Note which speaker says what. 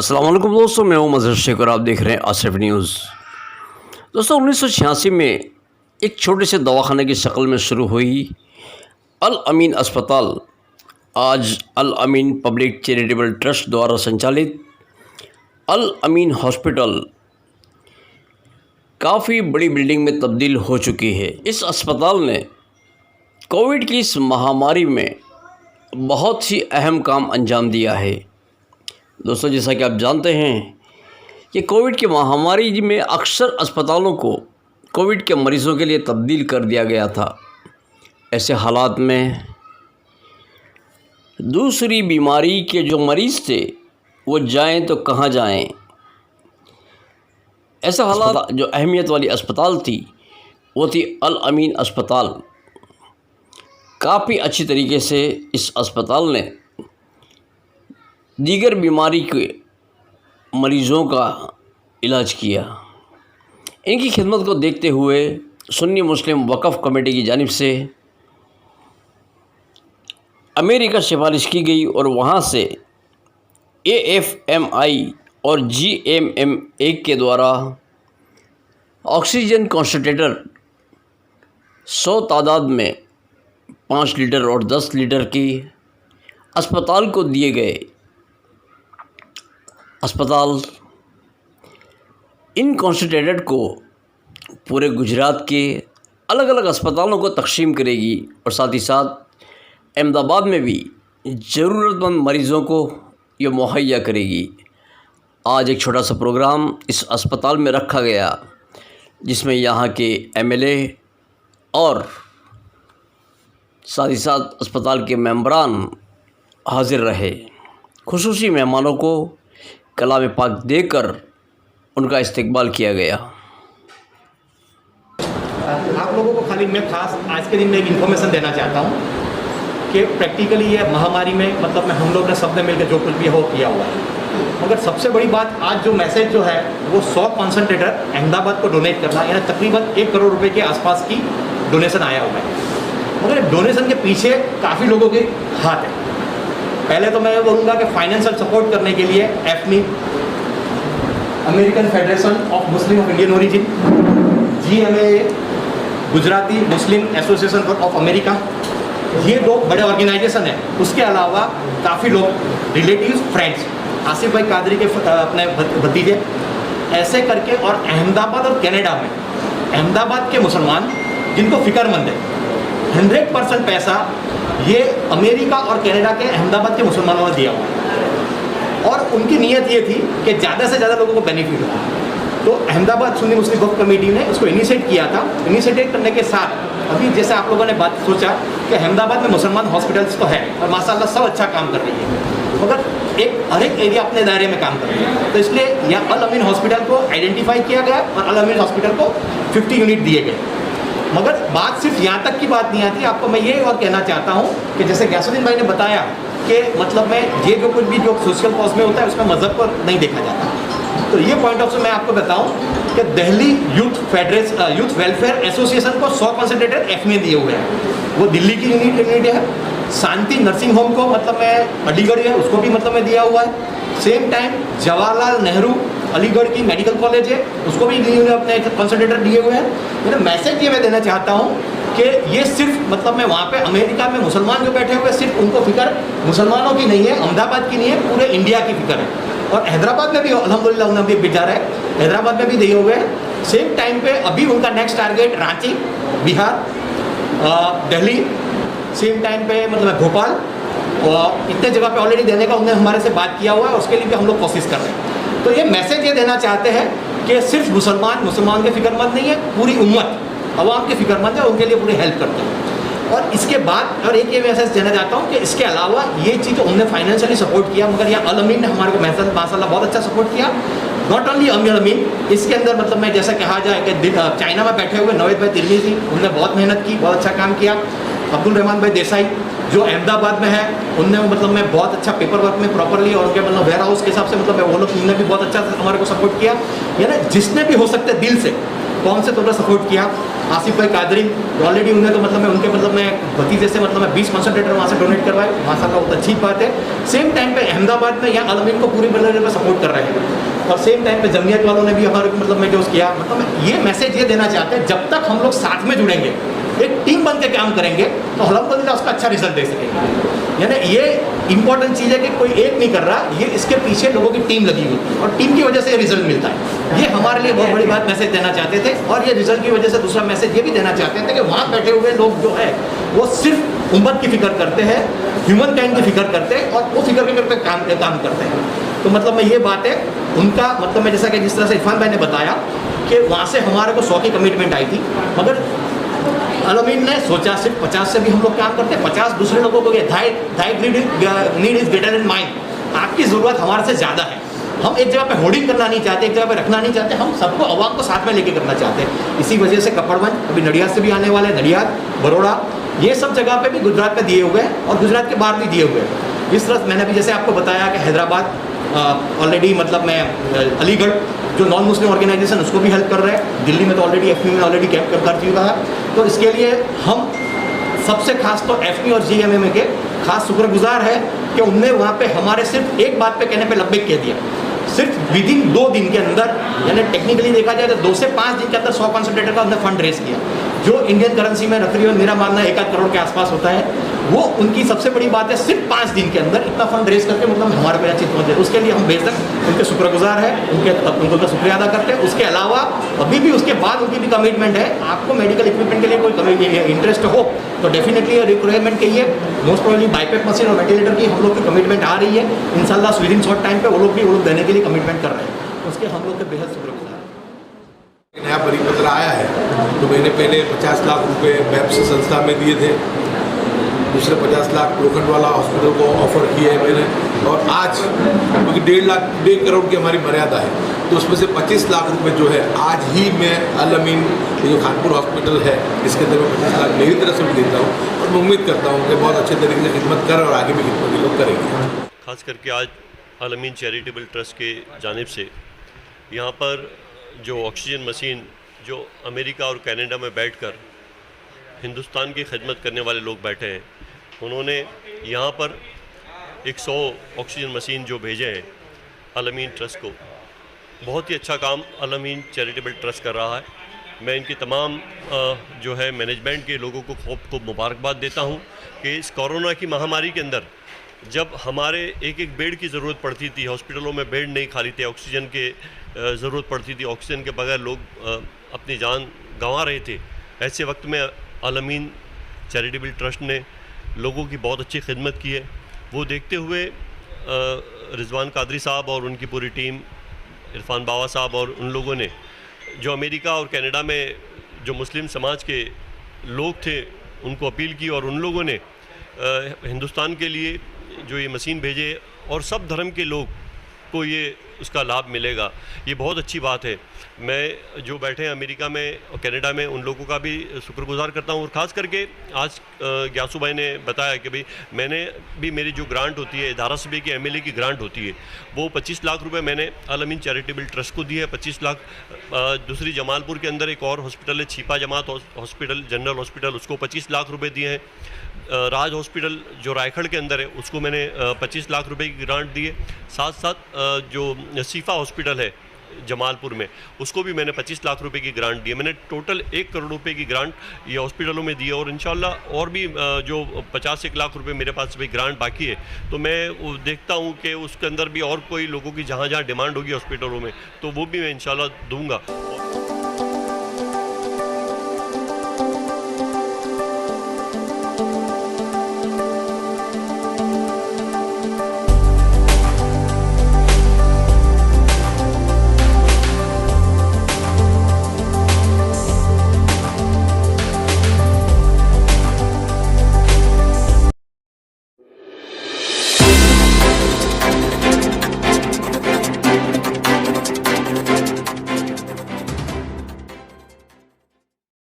Speaker 1: अस्सलाम वालेकुम दोस्तों, मैं हूं मज़हर शेख और आप देख रहे हैं आसिफ न्यूज़। दोस्तों 1986 में एक छोटे से दवाखाने की शक्ल में शुरू हुई अल अमीन अस्पताल आज अल अमीन पब्लिक चैरिटेबल ट्रस्ट द्वारा संचालित अल अमीन हॉस्पिटल काफ़ी बड़ी बिल्डिंग में तब्दील हो चुकी है। इस अस्पताल ने कोविड की इस महामारी में बहुत ही अहम काम अंजाम दिया है। दोस्तों जैसा कि आप जानते हैं कि कोविड की महामारी में अक्सर अस्पतालों को कोविड के मरीज़ों के लिए तब्दील कर दिया गया था। ऐसे हालात में दूसरी बीमारी के जो मरीज़ थे वो जाएं तो कहाँ जाएं। ऐसा हालात जो अहमियत वाली अस्पताल थी वो थी अल अमीन अस्पताल। काफ़ी अच्छी तरीके से इस अस्पताल ने दीगर बीमारी के मरीज़ों का इलाज किया। इनकी खिदमत को देखते हुए सुन्नी मुस्लिम वक़फ़ कमेटी की जानिब से अमेरिका सिफारिश की गई और वहाँ से AFMI और GMMA के द्वारा ऑक्सीजन कॉन्सनट्रेटर 100 तादाद में 5 लीटर और 10 लीटर की अस्पताल को दिए गए। अस्पताल इन कॉन्सनट्रेटेड को पूरे गुजरात के अलग अलग अस्पतालों को तकसीम करेगी और साथ ही साथ अहमदाबाद में भी ज़रूरतमंद मरीज़ों को ये मुहैया करेगी। आज एक छोटा सा प्रोग्राम इस अस्पताल में रखा गया जिसमें यहाँ के MLA और साथ ही साथ अस्पताल के मेंबरान हाज़िर रहे। खुसूसी मेहमानों को कलाम पाक देकर उनका इस्तकबाल किया गया।
Speaker 2: आप लोगों को खाली मैं खास आज के दिन में एक इन्फॉर्मेशन देना चाहता हूँ कि प्रैक्टिकली ये महामारी में मतलब में हम लोग ने सबने मिलकर जो कुछ भी हो किया हुआ है, मगर सबसे बड़ी बात आज जो मैसेज जो है वो 100 कॉन्सनट्रेटर अहमदाबाद को डोनेट करना, यानी तकरीबन 1 करोड़ रुपए के आसपास की डोनेशन आया हुआ है। मगर डोनेशन के पीछे काफ़ी लोगों के हाथ है। पहले तो मैं बोलूँगा कि फाइनेंशियल सपोर्ट करने के लिए AFMI, American federation of Muslim of Indian origin, GMAA, Gujarati Muslim association of America, ये 2 बड़े ऑर्गेनाइजेशन हैं। उसके अलावा काफ़ी लोग रिलेटिव्स, फ्रेंड्स, आसिफ भाई कादरी के अपने भतीजे, ऐसे करके, और अहमदाबाद और कनाडा में अहमदाबाद के मुसलमान जिनको फ़िक्रमंद है 100% पैसा ये अमेरिका और कनाडा के अहमदाबाद के मुसलमानों ने दिया हुआ और उनकी नीयत ये थी कि ज़्यादा से ज़्यादा लोगों को बेनिफिट हो। तो अहमदाबाद सुन्नी मुस्लिम वक्फ कमेटी ने उसको इनिशिएट किया था। इनिशिएट करने के साथ अभी जैसे आप लोगों ने बात सोचा कि अहमदाबाद में मुसलमान हॉस्पिटल्स तो है और माशाल्लाह सब अच्छा काम कर रही है, मगर हर एक एरिया अपने दायरे में काम कर रही है। तो इसलिए यहाँ अल अमीन हॉस्पिटल को आइडेंटिफाई किया गया और अल अमीन हॉस्पिटल को 50 यूनिट दिए गए। मगर बात सिर्फ यहाँ तक की बात नहीं आती। आपको मैं ये और कहना चाहता हूँ कि जैसे गैसुद्दीन भाई ने बताया कि मतलब में ये जो कुछ भी जो सोशल कॉज में होता है उसमें मज़हब को नहीं देखा जाता। तो ये पॉइंट ऑफ व्यू मैं आपको बताऊँ कि दिल्ली यूथ वेलफेयर एसोसिएशन को 100 कॉन्सनट्रेटर AFMI दिए हुए हैं। वो दिल्ली की यूनिट है। शांति नर्सिंग होम को मतलब मैं अलीगढ़ है उसको भी मतलब मैं दिया हुआ है। सेम टाइम जवाहरलाल नेहरू अलीगढ़ की मेडिकल कॉलेज है उसको भी अपने कॉन्सनट्रेटर दिए हुए हैं। मेरा मैसेज ये मैं देना चाहता हूँ कि ये सिर्फ मतलब मैं वहाँ पे अमेरिका में मुसलमान जो बैठे हुए सिर्फ उनको फिक्र मुसलमानों की नहीं है, अहमदाबाद की नहीं है, पूरे इंडिया की फिक्र है। और हैदराबाद में भी अल्हम्दुलिल्लाह उन्हें भी भेजा है, हैदराबाद में भी दिए हुए हैं। सेम टाइम पे अभी उनका next target Ranchi, Bihar, Delhi, same time पे मतलब भोपाल और इतने जगह पे ऑलरेडी देने का उन्होंने हमारे से बात किया हुआ है। उसके लिए भी हम लोग कोशिश कर रहे हैं। तो ये मैसेज ये देना चाहते हैं कि सिर्फ मुसलमान के फिक्रमंद नहीं है, पूरी उम्मत अवाम के फिक्रमंद है, उनके लिए पूरी हेल्प करते हैं। और इसके बाद और एक ये मैसेज देना चाहता हूँ कि इसके अलावा ये चीज़ उन्होंने फाइनेंशियली सपोर्ट किया, मगर यहाँ अल अमीन ने हमारे को माशाल्लाह बहुत अच्छा सपोर्ट किया। नॉट ओनली अल अमीन, इसके अंदर मतलब मैं जैसा कहा जाए कि चाइना में बैठे हुए नवेद भाई तिरमिजी, उन्होंने बहुत मेहनत की, बहुत अच्छा काम किया। अब्दुल रहमान भाई देसाई जो अहमदाबाद में है उनने मतलब मैं बहुत अच्छा पेपर वर्क में प्रॉपरली और उनके मतलब वेयर हाउस के हिसाब से मतलब वो लोग उन्होंने भी बहुत अच्छा हमारे को सपोर्ट किया। यानी जिसने भी हो सकते दिल से कौन से तौर पर सपोर्ट किया। आसिफ भाई कादरी ऑलरेडी उन्हें तो उनके भतीजे से 20 कंसंट्रेटर वहाँ से डोनेट करवाए, माशाल्लाह बहुत अच्छी बात है। सेम टाइम पे अहमदाबाद में यहाँ अल-अमीन को पूरी लेवल पर सपोर्ट कर रहे हैं, और सेम टाइम पे जमीयत वालों ने भी हमारे में जो किया। ये मैसेज ये देना चाहते हैं, जब तक हम लोग साथ में जुड़ेंगे, एक टीम बन के काम करेंगे, तो अल्हम्दुलिल्लाह उसका अच्छा रिजल्ट दे सकेंगे। यानी ये इंपॉर्टेंट चीज़ है कि कोई एक नहीं कर रहा, ये इसके पीछे लोगों की टीम लगी हुई है, और टीम की वजह से ये रिजल्ट मिलता है। ये हमारे लिए बहुत बड़ी बात मैसेज देना चाहते थे। और ये रिजल्ट की वजह से दूसरा मैसेज ये भी देना चाहते थे कि वहाँ बैठे हुए लोग जो है वो सिर्फ उम्मत की फिक्र करते हैं, ह्यूमन काइंड की फिक्र करते हैं, और वो फिक्र भी करते काम करते हैं। तो ये बात है उनका, मैं जैसा कि जिस तरह से इरफान भाई ने बताया कि वहाँ से हमारे को 100 की कमिटमेंट आई थी, मगर अल-अमीन ने सोचा सिर्फ 50 से भी हम लोग काम करते हैं। 50 दूसरे लोगों को need is greater than mine, आपकी ज़रूरत हमारे से ज़्यादा है। हम एक जगह पे होर्डिंग करना नहीं चाहते, एक जगह पे रखना नहीं चाहते, हम सबको अवाम को साथ में लेके करना चाहते हैं। इसी वजह से कपड़वंज अभी नडियाद से भी आने वाले, नडियाद, बड़ौदा, ये सब जगह पे भी गुजरात में दिए हुए हैं, और गुजरात के बाहर भी दिए हुए हैं। इस तरह मैंने भी जैसे आपको बताया कि हैदराबाद ऑलरेडी मैं अलीगढ़ जो नॉन मुस्लिम ऑर्गेनाइजेशन उसको भी हेल्प कर रहे हैं, दिल्ली में तो ऑलरेडी एफपी में ऑलरेडी कैंप कर चुका है। तो इसके लिए हम सबसे खास तो एफपी और जीएमएम के खास शुक्रगुजार है कि उनने वहाँ पे हमारे सिर्फ एक बात पे कहने पे लब्बैक कह दिया। सिर्फ विदिन 2 दिन के अंदर, यानी टेक्निकली देखा जाए तो 2 से 5 दिन के अंदर 100 कंसंट्रेटर का हमने फंड रेज किया, जो इंडियन करेंसी में तकरीबन मेरा मानना 1-8 करोड़ के आसपास होता है। वो उनकी सबसे बड़ी बात है, सिर्फ 5 दिन के अंदर इतना फंड रेज करके हमारे पे अच्छी पहुँचे। उसके लिए हम बेशक उनके शुक्रगुजार हैं, उनका शुक्रिया अदा करते हैं। उसके अलावा अभी भी उसके बाद उनकी भी कमिटमेंट है, आपको मेडिकल इक्विपमेंट के लिए कोई इंटरेस्ट हो तो डेफिनेटली रिक्वायरमेंट कहिए। मोस्ट प्रोबेबली बाईपेप मशीन और वेंटिलेटर की हम लोग की कमिटमेंट आ रही है, इंशाल्लाह विदिन शॉर्ट टाइम पे वो लोग देने के लिए कमिटमेंट कर रहे हैं। उसके हम लोग के बेहद शुक्रगुजार।
Speaker 3: नया परिपत्र आया है, तो मैंने पहले 50 लाख रुपए बैप्स संस्था में दिए थे, दूसरे 50 लाख लोखंडवाला हॉस्पिटल को ऑफर किए हैं मैंने, और आज क्योंकि 1.5 करोड़ की हमारी मर्यादा है, तो उसमें से 25 लाख रुपए जो है आज ही मैं अल-अमीन जो खानपुर हॉस्पिटल है इसके अंदर मैं 25 लाख मेरी तरफ से भी देता हूँ, और मैं उम्मीद करता हूँ कि बहुत अच्छे तरीके से खिदमत कर और आगे भी खिदमत लोग करेंगे।
Speaker 4: खास करके आज अल-अमीन चैरिटेबल ट्रस्ट के जानिब से यहाँ पर जो ऑक्सीजन मशीन जो अमेरिका और कनाडा में बैठकर हिंदुस्तान की खिदमत करने वाले लोग बैठे हैं, उन्होंने यहाँ पर 100 ऑक्सीजन मशीन जो भेजे हैं अल-अमीन ट्रस्ट को। बहुत ही अच्छा काम अल-अमीन चैरिटेबल ट्रस्ट कर रहा है। मैं इनके तमाम जो है मैनेजमेंट के लोगों को खूब मुबारकबाद देता हूँ कि इस कोरोना की महामारी के अंदर जब हमारे एक बेड की ज़रूरत पड़ती थी, हॉस्पिटलों में बेड नहीं खाली थे, ऑक्सीजन के ज़रूरत पड़ती थी, ऑक्सीजन के बगैर लोग अपनी जान गंवा रहे थे, ऐसे वक्त में अल-अमीन चैरिटेबल ट्रस्ट ने लोगों की बहुत अच्छी खिदमत की है। वो देखते हुए रिजवान कादरी साहब और उनकी पूरी टीम, इरफान बावा साहब और उन लोगों ने जो अमेरिका और कनाडा में जो मुस्लिम समाज के लोग थे उनको अपील की, और उन लोगों ने हिंदुस्तान के लिए जो ये मशीन भेजे, और सब धर्म के लोग को ये उसका लाभ मिलेगा। ये बहुत अच्छी बात है। मैं जो बैठे हैं अमेरिका में और कनाडा में उन लोगों का भी शुक्रगुजार करता हूँ, और ख़ास करके आज ग्यासू भाई ने बताया कि भाई मैंने भी मेरी जो ग्रांट होती है धारासभा की एमएलए की ग्रांट होती है वो 25 लाख रुपए मैंने अल-अमीन चैरिटेबल ट्रस्ट को दिए है। 25 लाख दूसरी जमालपुर के अंदर एक और हॉस्पिटल है छिपा जमात हॉस्पिटल जनरल हॉस्पिटल, उसको 25 लाख रुपये दिए हैं। राज हॉस्पिटल जो रायखड़ के अंदर है उसको मैंने 25 लाख रुपए की ग्रांट दी है। साथ साथ जो सीफा हॉस्पिटल है जमालपुर में उसको भी मैंने 25 लाख रुपए की ग्रांट दी है। मैंने टोटल 1 करोड़ रुपए की ग्रांट ये हॉस्पिटलों में दी है, और इंशाल्लाह और भी जो 50-1 लाख रुपए मेरे पास भी ग्रांट बाकी है, तो मैं देखता हूँ कि उसके अंदर भी और कोई लोगों की जहाँ जहाँ डिमांड होगी हॉस्पिटलों में तो वो भी मैं इंशाल्लाह दूँगा।